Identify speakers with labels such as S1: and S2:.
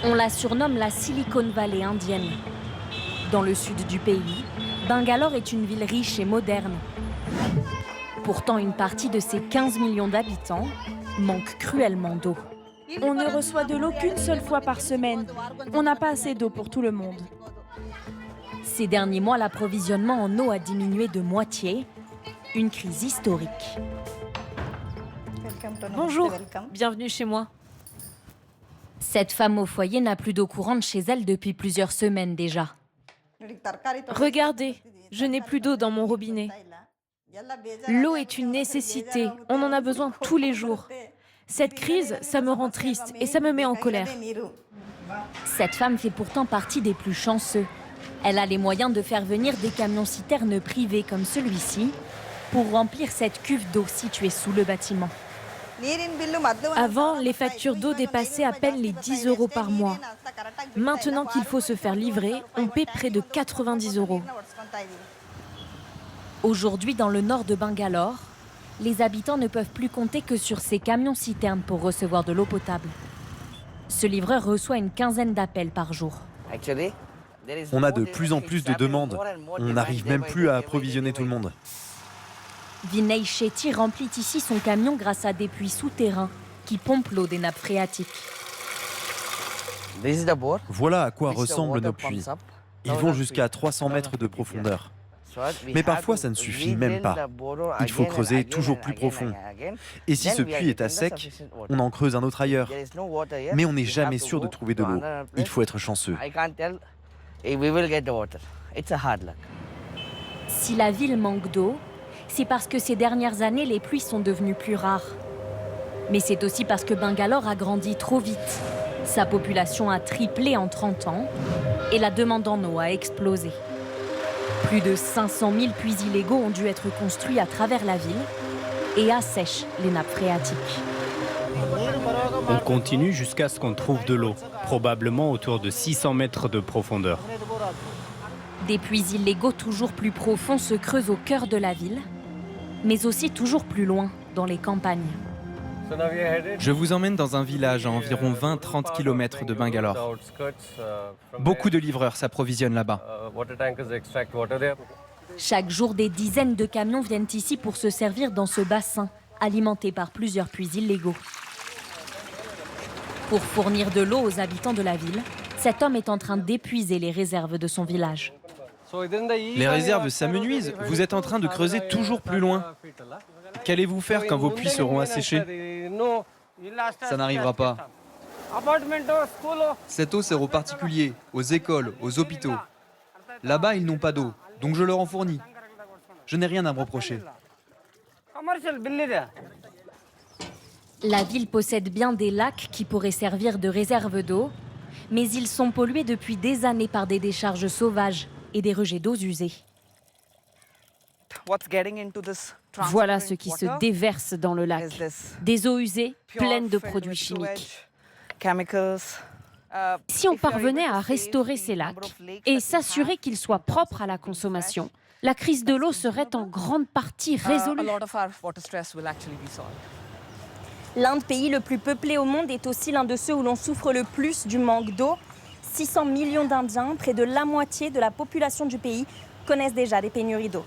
S1: On la surnomme la Silicon Valley indienne. Dans le sud du pays, Bangalore est une ville riche et moderne. Pourtant, une partie de ses 15 millions d'habitants manque cruellement d'eau.
S2: On ne reçoit de l'eau qu'une seule fois par semaine. On n'a pas assez d'eau pour tout le monde.
S1: Ces derniers mois, l'approvisionnement en eau a diminué de moitié. Une crise historique.
S3: Bonjour, bienvenue chez moi.
S1: Cette femme au foyer n'a plus d'eau courante chez elle depuis plusieurs semaines déjà.
S3: Regardez, je n'ai plus d'eau dans mon robinet. L'eau est une nécessité, on en a besoin tous les jours. Cette crise, ça me rend triste et ça me met en colère.
S1: Cette femme fait pourtant partie des plus chanceux. Elle a les moyens de faire venir des camions-citernes privés comme celui-ci pour remplir cette cuve d'eau située sous le bâtiment.
S3: Avant, les factures d'eau dépassaient à peine les 10 € par mois. Maintenant qu'il faut se faire livrer, on paie près de 90 €.
S1: Aujourd'hui, dans le nord de Bangalore, les habitants ne peuvent plus compter que sur ces camions-citernes pour recevoir de l'eau potable. Ce livreur reçoit une quinzaine d'appels par jour.
S4: On a de plus en plus de demandes. On n'arrive même plus à approvisionner tout le monde.
S1: Vinay Shetty remplit ici son camion grâce à des puits souterrains qui pompent l'eau des nappes phréatiques.
S4: Voilà à quoi ressemblent nos puits. Ils vont jusqu'à 300 mètres de profondeur. Mais parfois, ça ne suffit même pas. Il faut creuser toujours plus profond. Et si ce puits est à sec, on en creuse un autre ailleurs. Mais on n'est jamais sûr de trouver de l'eau. Il faut être chanceux.
S1: Si la ville manque d'eau, c'est parce que ces dernières années, les pluies sont devenues plus rares. Mais c'est aussi parce que Bangalore a grandi trop vite. Sa population a triplé en 30 ans et la demande en eau a explosé. Plus de 500 000 puits illégaux ont dû être construits à travers la ville et assèchent les nappes phréatiques.
S5: On continue jusqu'à ce qu'on trouve de l'eau, probablement autour de 600 mètres de profondeur.
S1: Des puits illégaux toujours plus profonds se creusent au cœur de la ville, mais aussi toujours plus loin, dans les campagnes.
S6: Je vous emmène dans un village à environ 20-30 km de Bangalore. Beaucoup de livreurs s'approvisionnent là-bas.
S1: Chaque jour, des dizaines de camions viennent ici pour se servir dans ce bassin, alimenté par plusieurs puits illégaux. Pour fournir de l'eau aux habitants de la ville, cet homme est en train d'épuiser les réserves de son village.
S6: Les réserves s'amenuisent. Vous êtes en train de creuser toujours plus loin. Qu'allez-vous faire quand vos puits seront asséchés?
S7: Ça n'arrivera pas. Cette eau sert aux particuliers, aux écoles, aux hôpitaux. Là-bas, ils n'ont pas d'eau, donc je leur en fournis. Je n'ai rien à me reprocher.
S1: La ville possède bien des lacs qui pourraient servir de réserve d'eau, mais ils sont pollués depuis des années par des décharges sauvages et des rejets d'eau usés.
S2: Voilà ce qui se déverse dans le lac. Des eaux usées pleines de produits chimiques. Si on parvenait à restaurer ces lacs et s'assurer qu'ils soient propres à la consommation, la crise de l'eau serait en grande partie résolue.
S1: L'un des pays le plus peuplé au monde est aussi l'un de ceux où l'on souffre le plus du manque d'eau. 600 millions d'Indiens, près de la moitié de la population du pays, connaissent déjà des pénuries d'eau.